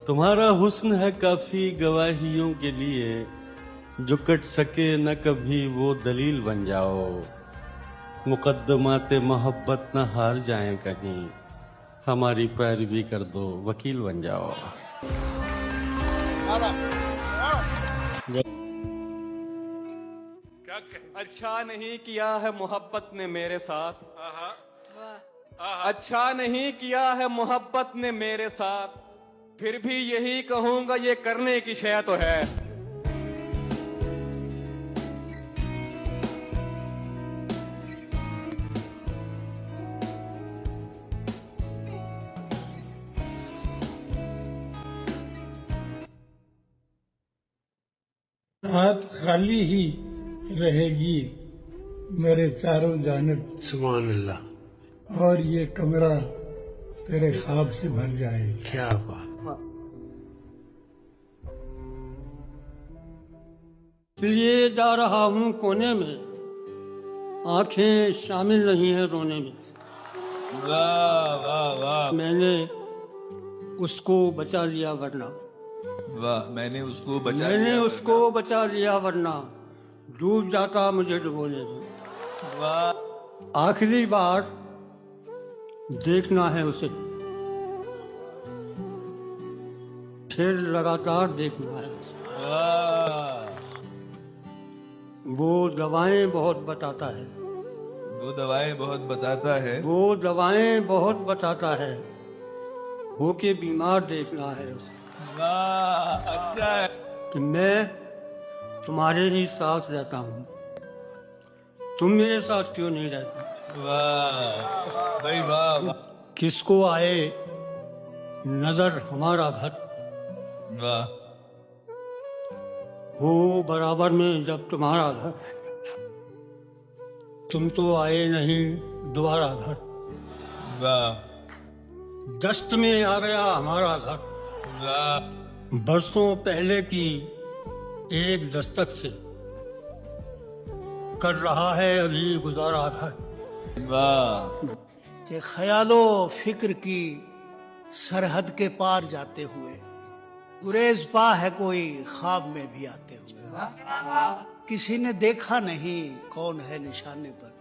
तुम्हारा हुस्न है काफी गवाहियों के लिए, जो कट सके न कभी वो दलील बन जाओ। मुकद्दमाते मोहब्बत न हार जाएं कहीं, हमारी पैरवी कर दो वकील बन जाओ। अच्छा नहीं किया है मोहब्बत ने मेरे साथ, अच्छा नहीं किया है मोहब्बत ने मेरे साथ, फिर भी यही कहूंगा ये करने की शय तो है। हाथ खाली ही रहेगी मेरे चारों जानिब, सुभान अल्लाह। और ये कमरा तेरे ख्वाब से भर जाएगा। क्या बात। लिए जा रहा हूँ कोने में, आंखें शामिल नहीं है रोने में। वाह वाह वाह मैंने उसको बचा लिया वरना, वाह, मैंने उसको बचा मैंने लिया। उसको बचा लिया वरना डूब जाता मुझे डुबोने में। वाह, आखिरी बार देखना है उसे, फिर लगातार देखना है उसे। वाह, वो दवाएं बहुत बताता है, वो दवाएं बहुत बताता है। वो दवाएं बहुत बताता है, होके बीमार देखना है उसे। वाह, अच्छा है। कि मैं तुम्हारे ही साथ रहता हूँ, तुम मेरे साथ क्यों नहीं रहते। वाह भाई, वाह वाह किसको आए नजर हमारा घर, वाह, हो बराबर में जब तुम्हारा घर, तुम तो आए नहीं दोबारा घर। वाह दस्त में आ गया हमारा घर, वाह, बरसों पहले की एक दस्तक से कर रहा है अभी गुजारा घर। वाह, कि ख्यालो फिक्र की सरहद के पार जाते हुए, गुरेज पा है कोई ख्वाब में भी आते हुए। किसी ने देखा नहीं कौन है निशाने पर,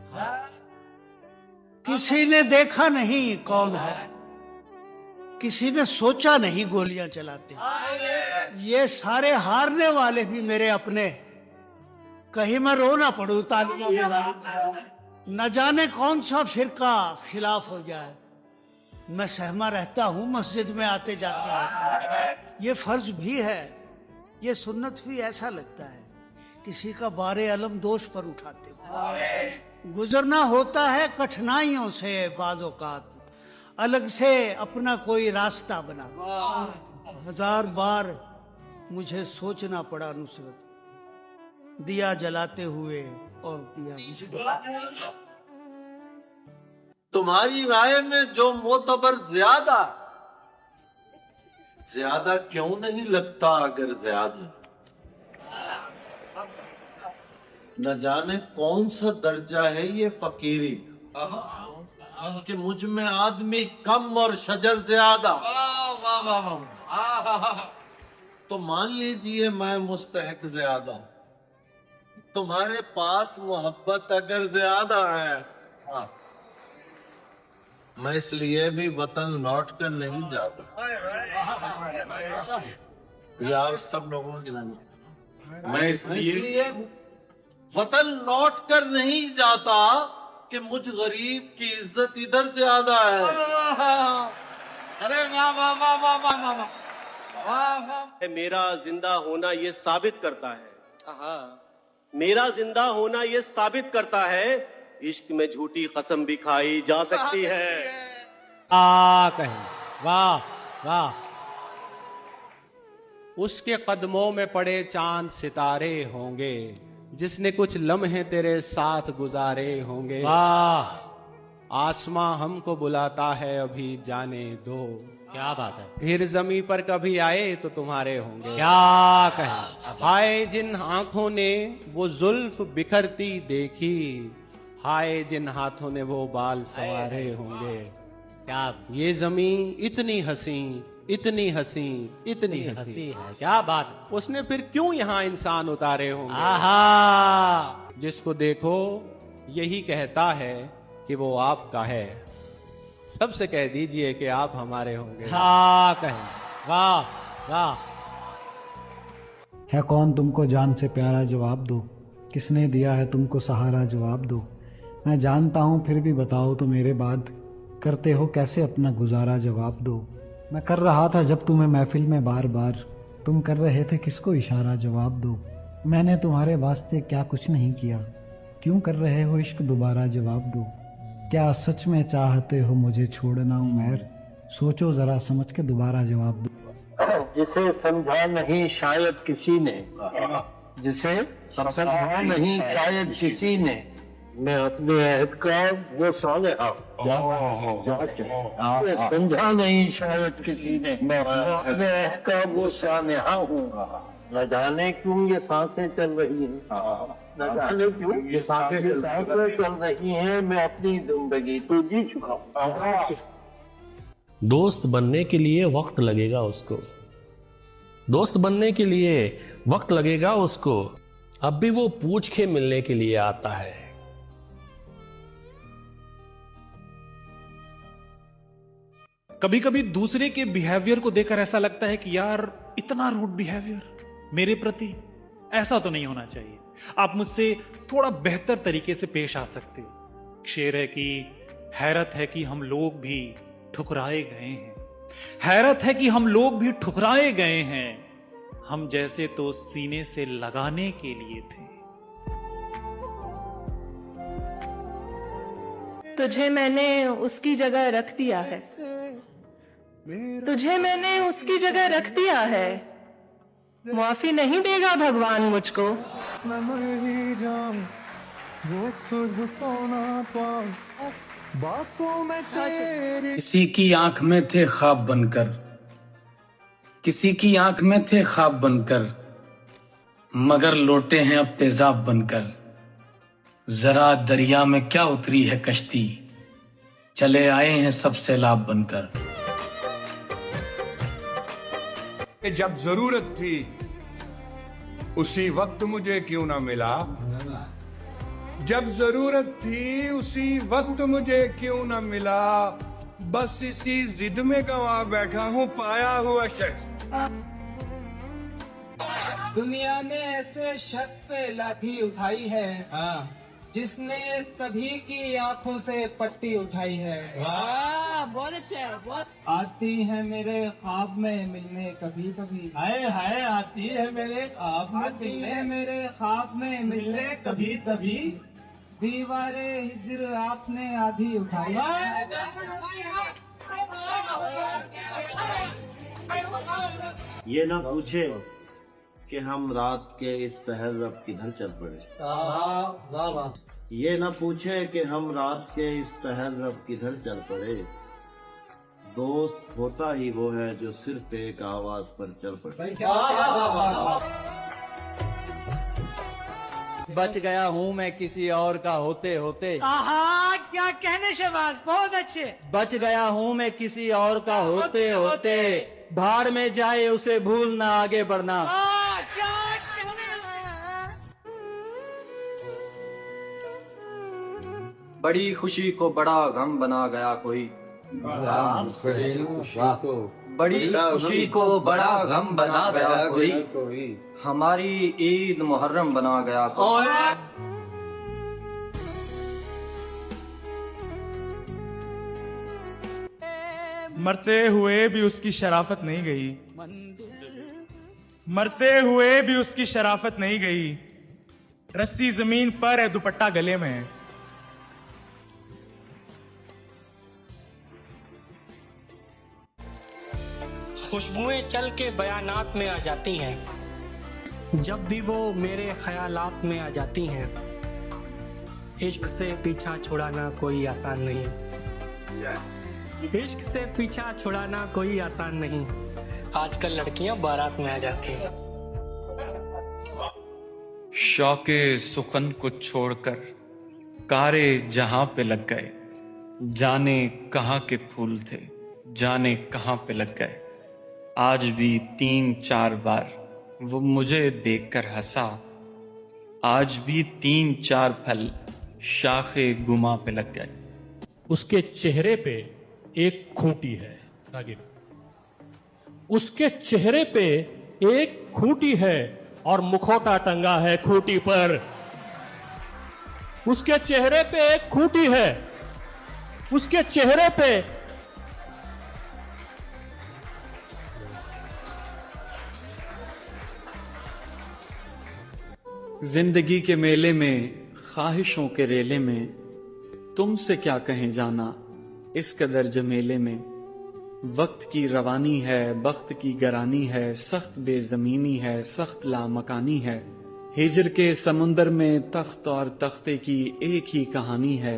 किसी ने देखा नहीं कौन है, किसी ने सोचा नहीं गोलियां चलाते। ये सारे हारने वाले भी मेरे अपने, कहीं मैं रो ना पड़ू तालियों में। न जाने कौन सा फिरका खिलाफ हो जाए, मैं सहमा रहता हूँ मस्जिद में आते जाते। ये फर्ज भी है, ये सुन्नत भी। ऐसा लगता है किसी का बारे अलम दोष पर उठाते हो। गुजरना होता है कठिनाइयों से, बाज़ औक़ात अलग से अपना कोई रास्ता बना। 1000 बार मुझे सोचना पड़ा नुसरत, दिया जलाते हुए और दिया बुझा। तुम्हारी राय में जो मोतबर ज्यादा ज्यादा क्यों नहीं लगता, अगर ज्यादा न जाने कौन सा दर्जा है ये फकीरी कि मुझ में आदमी कम और शजर ज्यादा। तो मान लीजिए मैं मुस्तहक ज्यादा, तुम्हारे पास मोहब्बत अगर ज्यादा है, मैं इसलिए भी वतन लौट कर नहीं जाता। यार सब लोगों की नहीं, मैं इसलिए वतन लौट कर नहीं जाता कि मुझ गरीब की इज्जत इधर ज्यादा है। अरे वाह वाह वाह वाह वाह वाह वाह वाह। मेरा जिंदा होना ये साबित करता है, मेरा जिंदा होना ये साबित करता है, इश्क में झूठी कसम भी खाई जा सकती है। कहीं वाह वाह। उसके कदमों में पड़े चांद सितारे होंगे, जिसने कुछ लम्हे तेरे साथ गुजारे होंगे। वाह, आसमां हमको बुलाता है अभी जाने दो। क्या बात है। फिर जमी पर कभी आए तो तुम्हारे होंगे। क्या कहें। हाय जिन आंखों ने वो जुल्फ बिखरती देखी, हाय जिन हाथों ने वो बाल संवारे होंगे। क्या ये जमीन इतनी हसी, इतनी हसी, इतनी हंसी हसी, है, क्या बात। उसने फिर क्यों यहाँ इंसान उतारे होंगे? आहा, जिसको देखो यही कहता है कि वो आपका है। सबसे कह दीजिए कि आप हमारे होंगे। हाँ कहें, वाह वाह। है कौन तुमको जान से प्यारा जवाब दो, किसने दिया है तुमको सहारा जवाब दो। मैं जानता हूँ फिर भी बताओ तो मेरे बाद, करते हो कैसे अपना गुजारा जवाब दो। मैं कर रहा था जब तुम्हें महफिल में बार बार, तुम कर रहे थे किसको इशारा जवाब दो। मैंने तुम्हारे वास्ते क्या कुछ नहीं किया, क्यों कर रहे हो इश्क दोबारा जवाब दो। क्या सच में चाहते हो मुझे छोड़ना उमैर, सोचो जरा समझ के दोबारा जवाब दो। जिसे समझा नहीं शायद किसी ने, जिसे समझा नहीं शायद किसी ने, मैं अपने अहद का वो सालेहा समझा नहीं शायद किसी ने, मैं अपने अहद का वो सालेहा हूँ। न जाने क्यों ये सांसें चल रही हैं, न जाने क्यों ये सांसें चल रही हैं, मैं अपनी जिंदगी तो जी चुका हूँ। दोस्त बनने के लिए वक्त लगेगा उसको, दोस्त बनने के लिए वक्त लगेगा उसको, अब भी वो पूछ के मिलने के लिए आता है। कभी कभी दूसरे के बिहेवियर को देखकर ऐसा लगता है कि यार इतना रूड बिहेवियर मेरे प्रति, ऐसा तो नहीं होना चाहिए। आप मुझसे थोड़ा बेहतर तरीके से पेश आ सकते हो। शेर है कि हैरत है कि हम लोग भी ठुकराए गए हैं, हैरत है कि हम लोग भी ठुकराए गए हैं, हम जैसे तो सीने से लगाने के लिए थे। तुझे मैंने उसकी जगह रख दिया है, तुझे मैंने उसकी जगह रख दिया है, माफी नहीं देगा भगवान मुझको। किसी की आंख में थे ख्वाब बनकर, किसी की आंख में थे ख्वाब बनकर, मगर लौटे हैं अब तेजाब बनकर। जरा दरिया में क्या उतरी है कश्ती, चले आए हैं सब सैलाब बनकर। जब जरूरत थी उसी वक्त मुझे क्यों ना मिला, जब जरूरत थी उसी वक्त मुझे क्यों ना मिला, बस इसी जिद में गवा बैठा हूँ पाया हुआ शख्स। दुनिया ने ऐसे शख्स से लाठी उठाई है, जिसने सभी की आंखों से पट्टी उठाई है। वाह, बहुत अच्छा है, बहुत। आती है मेरे ख्वाब में मिलने कभी कभी, हाय हाय आती है मेरे ख्वाब में मिलने, मेरे ख्वाब में मिलने कभी कभी, दीवारे हिजर आपने आधी उठाई। ये ना पूछे कि हम रात के इस पहर रब किधर चल पड़े, ये ना पूछे कि हम रात के इस पहर रब किधर चल पड़े, दोस्त होता ही वो है जो सिर्फ एक आवाज पर चल पड़े। बच गया हूँ मैं किसी और का होते होते, आहा क्या कहने शहबाज, बहुत अच्छे। बच गया हूँ मैं किसी और का होते होते, भाड़ में जाए उसे भूलना आगे बढ़ना। बड़ी खुशी को बड़ा गम बना गया कोई, बड़ी खुशी को बड़ा गम बना गया कोई, हमारी ईद मुहर्रम बना गया कोई। मरते हुए भी उसकी शराफत नहीं गई, मरते हुए भी उसकी शराफत नहीं गई, रस्सी जमीन पर है दुपट्टा गले में है। खुशबुएं चल के बयानात में आ जाती हैं, जब भी वो मेरे ख्यालात में आ जाती हैं। इश्क से पीछा छुड़ाना कोई आसान नहीं, इश्क से पीछा छुड़ाना कोई आसान नहीं, आजकल लड़कियां बारात में आ जाती हैं। शौके सुखन को छोड़कर कारे जहां पे लग गए, जाने कहाँ के फूल थे, जाने कहाँ पे लग गए। आज भी 3-4 बार वो मुझे देखकर हंसा। आज भी 3-4 फल शाखे गुमा पे लग गए। उसके चेहरे पे एक खूंटी है। रागिन, उसके चेहरे पे एक खूंटी है और मुखौटा टंगा है खूंटी पर। उसके चेहरे पे एक खूंटी है, उसके चेहरे पे जिंदगी के मेले में, ख्वाहिशों के रेले में, तुमसे क्या कहें जाना इस कदर जमेले में। वक्त की रवानी है, बख्त की गरानी है, सख्त बेजमीनी है, सख्त लामकानी है। हिजर के समुंदर में तख्त और तख्ते की एक ही कहानी है।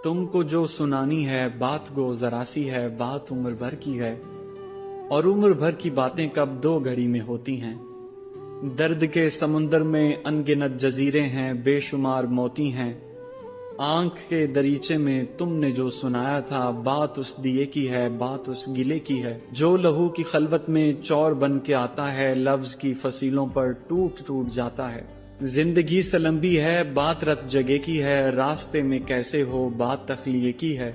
तुमको जो सुनानी है बात गो जरा सी है, बात उम्र भर की है। और उम्र भर की बातें कब 2 घड़ी में होती हैं। दर्द के समुंदर में अनगिनत जजीरे हैं, बेशुमार मोती हैं। आंख के दरीचे में तुमने जो सुनाया था, बात उस दिए की है, बात उस गिले की है। जो लहू की खलवत में चौर बन के आता है, लफ्ज की फसीलों पर टूट टूट जाता है। जिंदगी से लंबी है, बात रत जगह की है। रास्ते में कैसे हो, बात तखलिए की है।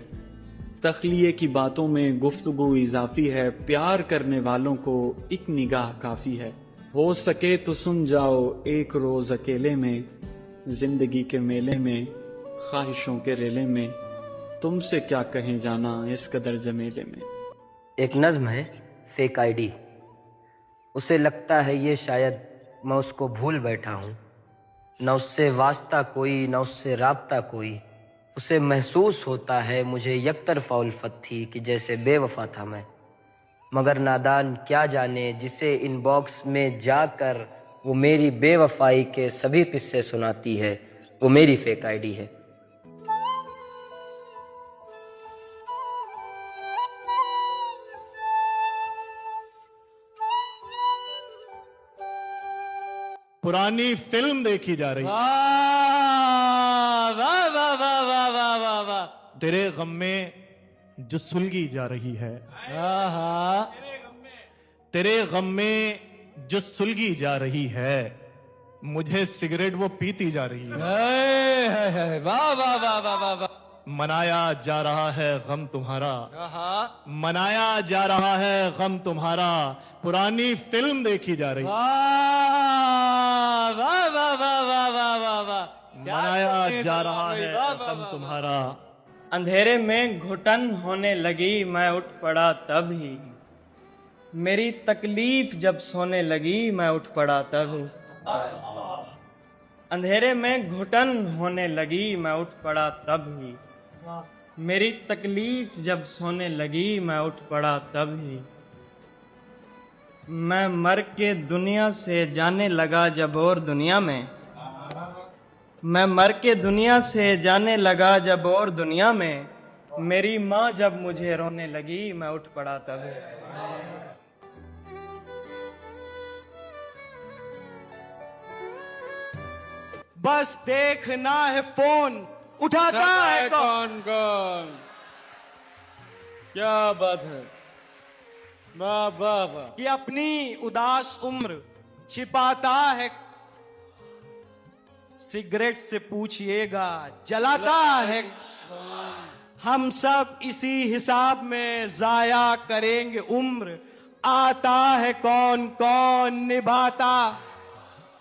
तखलिए की बातों में गुफ्तगू इजाफी है। प्यार करने वालों को एक निगाह काफी है। हो सके तो सुन जाओ एक रोज अकेले में, जिंदगी के मेले में, ख्वाहिशों के रेले में। तुमसे क्या कहें जाना इस कदर जमेले में। एक नज्म है फेक आईडी। उसे लगता है ये शायद मैं उसको भूल बैठा हूँ। न उससे वास्ता कोई, न उससे राब्ता कोई। उसे महसूस होता है मुझे यकतरफा उल्फत थी कि जैसे बेवफा था मैं। मगर नादान क्या जाने जिसे इनबॉक्स में जाकर वो मेरी बेवफाई के सभी किस्से सुनाती है, वो मेरी फेक आईडी है। पुरानी फिल्म देखी जा रही। वाह वाह वाह वाह वाह वाह वाह वाह। तेरे गम में जो सुलगी जा रही है। तेरे गम में जो सुलगी जा रही है, मुझे सिगरेट वो पीती जा रही है। वाह वाह वाह वाह वाह वाह। मनाया जा रहा है गम तुम्हारा, मनाया जा रहा है गम तुम्हारा। पुरानी फिल्म देखी जा रही। वाह वाह वाह वाह वाह वाह वाह वाह। मनाया जा रहा है गम तुम्हारा। अंधेरे में घुटन होने लगी, मैं उठ पड़ा तब ही। मेरी तकलीफ जब सोने लगी, मैं उठ पड़ा तब ही। अंधेरे में घुटन होने लगी, मैं उठ पड़ा तब ही। मेरी तकलीफ जब सोने लगी, मैं उठ पड़ा तब ही। मैं मर के दुनिया से जाने लगा जब और दुनिया में। मैं मर के दुनिया से जाने लगा जब और दुनिया में। मेरी माँ जब मुझे रोने लगी, मैं उठ पड़ा तब। बस देखना है फोन, उठाता है कौन कौन। क्या बात है। वाह वाह वाह। कि अपनी उदास उम्र छिपाता है। सिगरेट से पूछिएगा जलाता है। हम सब इसी हिसाब में जाया करेंगे उम्र। आता है कौन कौन निभाता।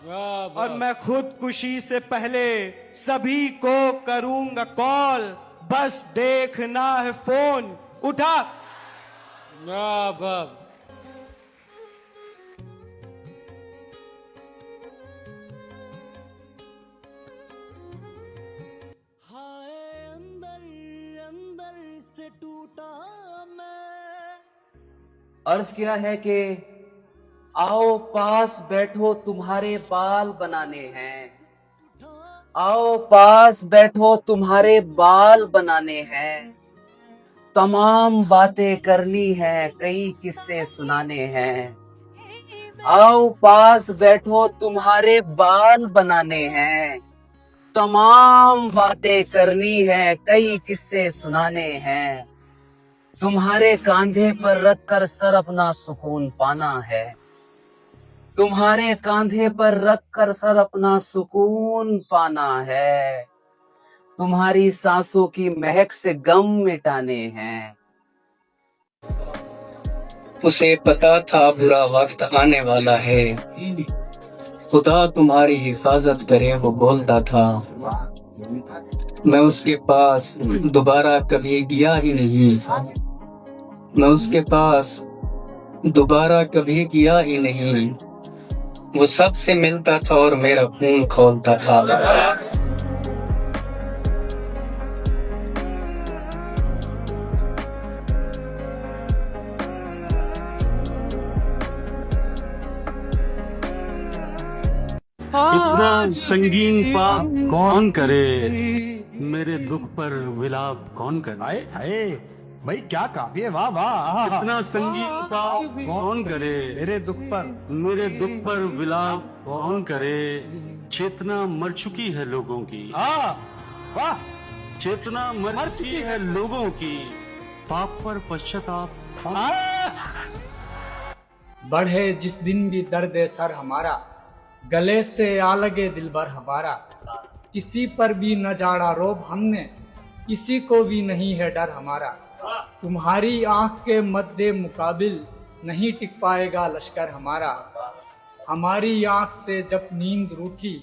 और मैं खुदकुशी से पहले सभी को करूंगा कॉल। बस देखना है फोन, उठा। अर्ज किया है कि आओ पास बैठो तुम्हारे बाल बनाने हैं। आओ पास बैठो तुम्हारे बाल बनाने हैं। तमाम बातें करनी है, कई किस्से सुनाने हैं। आओ पास बैठो तुम्हारे बाल बनाने हैं। तमाम बातें करनी है, कई किस्से सुनाने हैं। तुम्हारे कांधे पर रखकर सर अपना सुकून पाना है। तुम्हारे कांधे पर रखकर सर अपना सुकून पाना है। तुम्हारी सांसों की महक से गम मिटाने हैं। उसे पता था बुरा वक्त आने वाला है, खुदा तुम्हारी हिफाजत करे वो बोलता था। मैं उसके पास दोबारा कभी गया ही नहीं, मैं उसके पास दोबारा कभी गया ही नहीं। वो सबसे मिलता था और मेरा खून खोलता था। इतना संगीन पाप कौन करे, मेरे दुख पर विलाप कौन करे। हाय हाय भाई क्या काव्य, वाह वाह। इतना संगीन पाप कौन करे, मेरे दुख पर विलाप कौन करे। चेतना मर चुकी है लोगों की, वाह। चेतना मर चुकी है लोगों की, पाप पर पश्चाताप। बढ़े जिस दिन भी दर्द सर हमारा, गले से आ लगे दिल भर हमारा। किसी पर भी न जाड़ा रोब हमने, किसी को भी नहीं है डर हमारा। तुम्हारी आंख के मद्दे मुकाबिल नहीं टिक पाएगा लश्कर हमारा। हमारी आंख से जब नींद रूठी,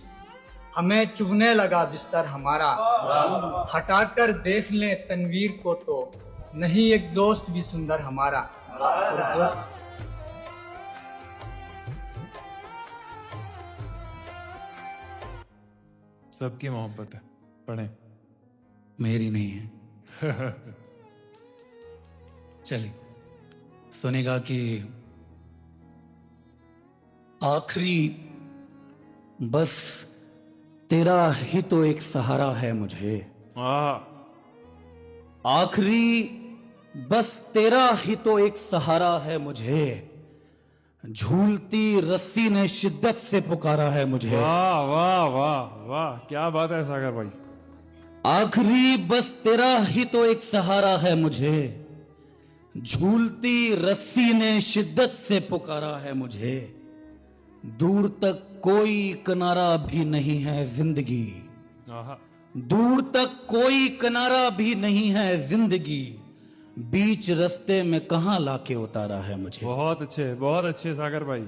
हमें चुभने लगा बिस्तर हमारा। हटाकर देख लें तनवीर को तो नहीं एक दोस्त भी सुंदर हमारा। सबकी मोहब्बत है, पढ़े। मेरी नहीं है। चलिए सुनेगा कि आखिरी बस तेरा ही तो एक सहारा है मुझे। आखिरी बस तेरा ही तो एक सहारा है मुझे, झूलती रस्सी ने शिद्दत से पुकारा है मुझे। वाह वाह वाह वाह, क्या बात है सागर भाई। आखिरी बस तेरा ही तो एक सहारा है मुझे, झूलती रस्सी ने शिद्दत से पुकारा है मुझे। दूर तक कोई किनारा भी नहीं है जिंदगी, दूर तक कोई किनारा भी नहीं है जिंदगी, बीच रास्ते में कहां लाके उतारा है मुझे। बहुत अच्छे सागर भाई।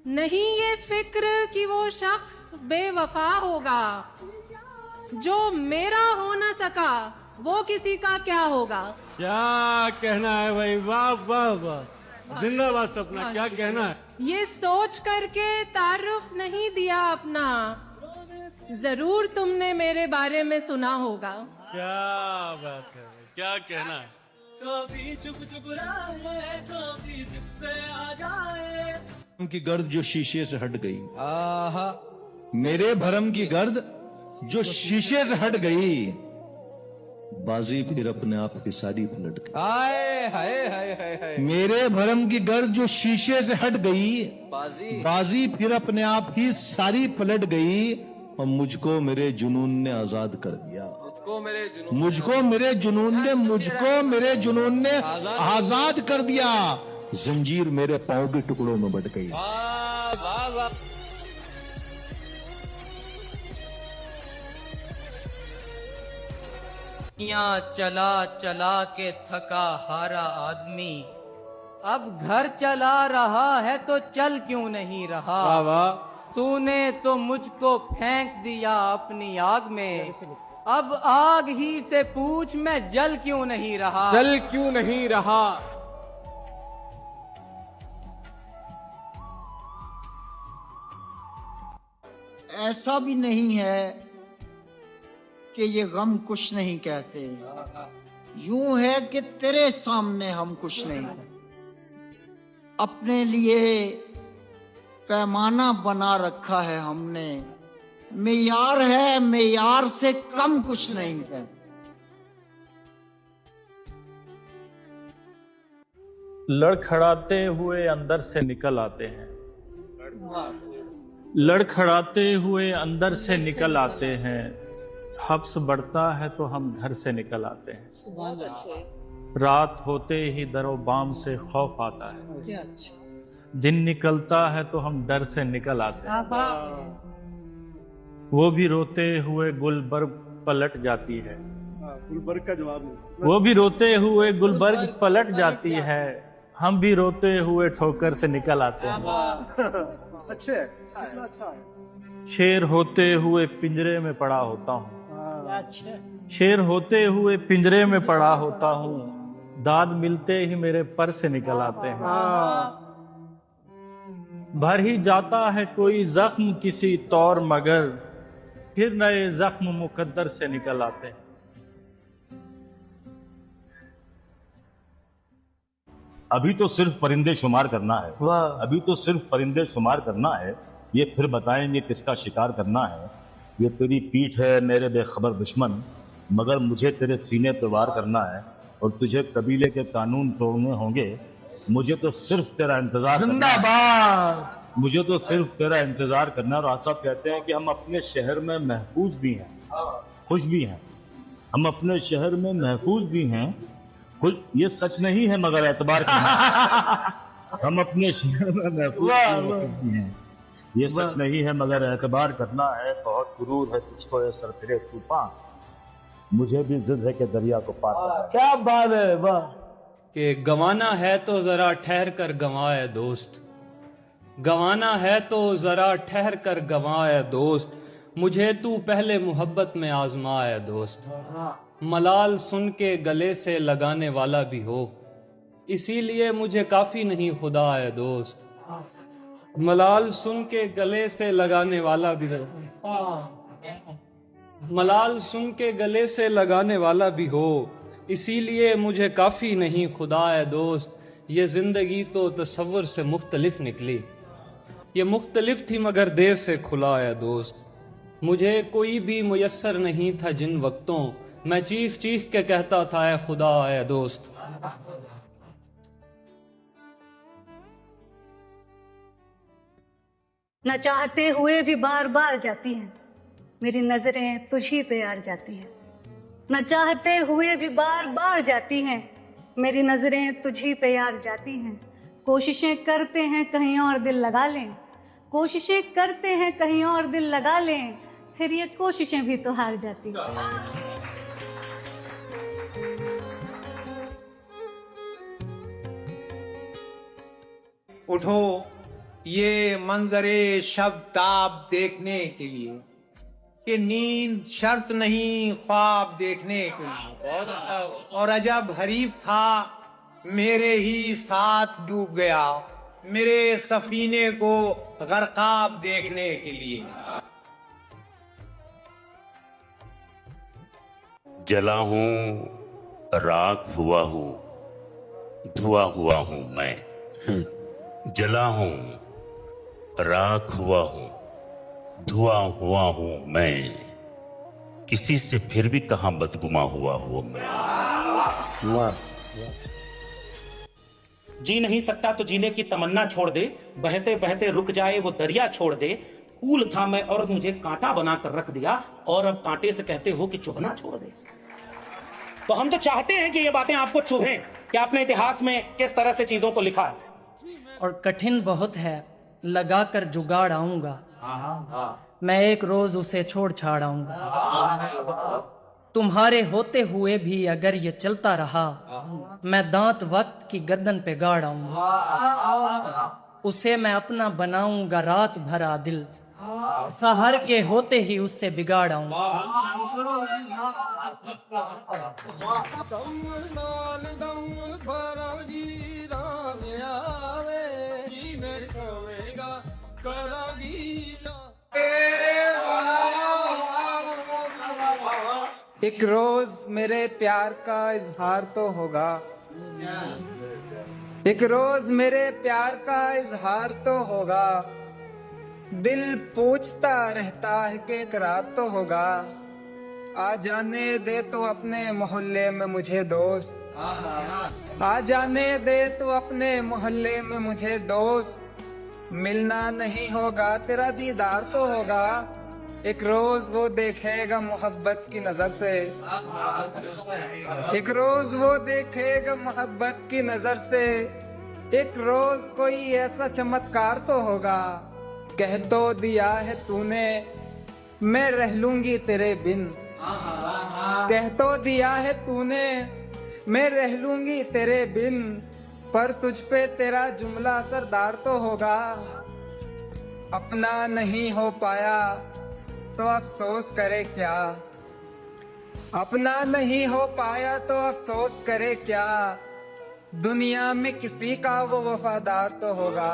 नहीं ये फिक्र कि वो शख्स बेवफा होगा, जो मेरा हो न सका वो किसी का क्या होगा। क्या कहना है भाई, वाह वाह वाह, जिंदाबाद सपना, क्या कहना है। ये सोच करके तारुफ नहीं दिया अपना, जरूर तुमने मेरे बारे में सुना होगा। क्या बात है, क्या कहना है। कभी चुप चुप रहे, कभी जिद पे आ जाए। की गर्द जो शीशे से हट गई, मेरे भरम की गर्द जो शीशे से हट गई, बाजी फिर अपने आप की सारी पलट गई। हाय हाय हाय हाय हाय। मेरे भरम की गर्द जो शीशे से हट गई, बाजी फिर अपने आप ही सारी पलट गई, और मुझको मेरे जुनून ने आजाद कर दिया। मुझको मेरे जुनून ने आजाद कर दिया। जंजीर मेरे पांव के टुकड़ों में बट गई। चला चला के थका हारा आदमी, अब घर चला रहा है तो चल क्यों नहीं रहा। तूने तो मुझको फेंक दिया अपनी आग में, अब आग ही से पूछ मैं जल क्यों नहीं रहा। जल क्यों नहीं रहा। ऐसा भी नहीं है कि ये गम कुछ नहीं कहते, यूं है कि तेरे सामने हम कुछ नहीं कहते। अपने लिए पैमाना बना रखा है हमने, मेयार है, मेयार से कम कुछ नहीं है। लड़खड़ाते हुए अंदर से निकल आते हैं, लड़खड़ाते हुए अंदर से निकल आते हैं। हब्स बढ़ता है तो हम घर से निकल आते हैं। रात होते ही दरो बाम से खौफ आता है, दिन निकलता है तो हम डर से निकल आते हैं। वो भी रोते हुए गुलबर्ग पलट जाती है, गुलबर्ग का जवाब वो भी रोते हुए गुलबर्ग पलट जाती है। हम भी रोते हुए ठोकर से निकल आते हैं। अच्छे अच्छा है। शेर होते हुए पिंजरे में पड़ा होता हूँ, शेर होते हुए पिंजरे में पड़ा होता हूँ। दाद मिलते ही मेरे पर से निकल आते हैं। भर ही जाता है कोई जख्म किसी तौर, मगर फिर नए जख्म मुकद्दर से निकल आते हैं। अभी तो सिर्फ परिंदे शुमार करना है, अभी तो सिर्फ परिंदे शुमार करना है। ये फिर बताएंगे किसका शिकार करना है। ये तेरी पीठ है मेरे बेखबर दुश्मन, मगर मुझे तेरे सीने पे वार करना है और तुझे कबीले के कानून तोड़ने होंगे। मुझे तो सिर्फ तेरा इंतजार जिंदाबाद, मुझे तो सिर्फ तेरा इंतजार करना। और आसाफ कहते हैं कि हम अपने शहर में महफूज भी हैं, खुश भी हैं। हम अपने शहर में महफूज भी हैं, खुश। ये सच नहीं है मगर एतबार करना। हम अपने शहर में महफूज भी हैं, ये सच नहीं है मगर एतबार करना है। बहुत गुरूर है तुझको ये सर तेरे तूफान, मुझे भी जिद है कि दरिया को पार करना। क्या बात है, वाह। कि गंवाना है तो जरा ठहर कर गंवाए दोस्त, गंवाना है तो जरा ठहर कर गंवाए दोस्त। मुझे तू पहले मोहब्बत में आजमाए दोस्त। मलाल सुन के गले से लगाने वाला भी हो, इसीलिए मुझे काफी नहीं खुदा है दोस्त। मलाल सुन के गले से लगाने वाला भी हो, मलाल सुन के गले से लगाने वाला भी हो, इसीलिए मुझे काफी नहीं खुदा है दोस्त। ये जिंदगी तो तसव्वुर से मुख्तलिफ निकली, ये मुख्तलिफ थी मगर देर से खुला है दोस्त। मुझे कोई भी मुयस्सर नहीं था जिन वक्तों, मैं चीख चीख के कहता था ऐ खुदा है दोस्त। न चाहते हुए भी बार बार जाती हैं मेरी नजरें तुझी पे यार जाती हैं। न चाहते हुए भी बार बार जाती हैं मेरी नजरें तुझी पे यार जाती हैं। कोशिशें करते हैं कहीं और दिल लगा लें, कोशिशें करते हैं कहीं और दिल लगा लें, फिर ये कोशिशें भी तो हार जाती हैं। उठो ये मंजरे शब्दाब देखने के लिए, कि नींद शर्त नहीं ख्वाब देखने के लिए। और अजब हरीफ था मेरे ही साथ डूब गया, मेरे सफीने को गरकाब देखने के लिए। जला हूं, राख हुआ हूं, धुआं हुआ हूं मैं। जला हूं, राख हुआ हूं, धुआं हुआ हूं मैं। किसी से फिर भी कहां बदगुमा हुआ मैं। जी नहीं सकता तो जीने की तमन्ना छोड़ दे, बहते बहते रुक जाए वो दरिया छोड़ दे। फूल था मैं और मुझे कांटा बना कर रख दिया, और अब कांटे से कहते हो कि चुभना छोड़ दे। तो हम तो चाहते हैं कि ये बातें आपको चुभें कि आपने इतिहास में किस तरह से चीजों को लिखा है। और कठिन बहुत है, लगा कर जुगाड़ आऊंगा, मैं एक रोज उसे छोड़ छाड़ आऊंगा। तुम्हारे होते हुए भी अगर ये चलता रहा, मैं दांत वक्त की गर्दन पे गाड़ आऊंगा। उसे मैं अपना बनाऊंगा रात भरा दिल, सहर के होते ही उससे बिगाड़ आऊंगा। एक रोज मेरे प्यार का इजहार तो होगा, एक रोज मेरे प्यार का इजहार तो होगा, दिल पूछता रहता है कि इकरार तो होगा। आ जाने दे तो अपने मोहल्ले में मुझे दोस्त, आ जाने दे तो अपने मोहल्ले में मुझे दोस्त। मिलना नहीं होगा तेरा दीदार तो होगा, एक रोज वो देखेगा मोहब्बत की नजर से, एक रोज वो देखेगा मोहब्बत की नजर से। एक रोज कोई ऐसा चमत्कार तो होगा, कह तो दिया है तूने मैं रह लूंगी तेरे बिन, कह तो दिया है तूने मैं रह लूंगी तेरे बिन। पर तुझ पे तेरा जुमला असरदार तो होगा, अपना नहीं हो पाया तो अफसोस करे क्या, अपना नहीं हो पाया तो अफसोस करे क्या। दुनिया में किसी का वो वफादार तो होगा।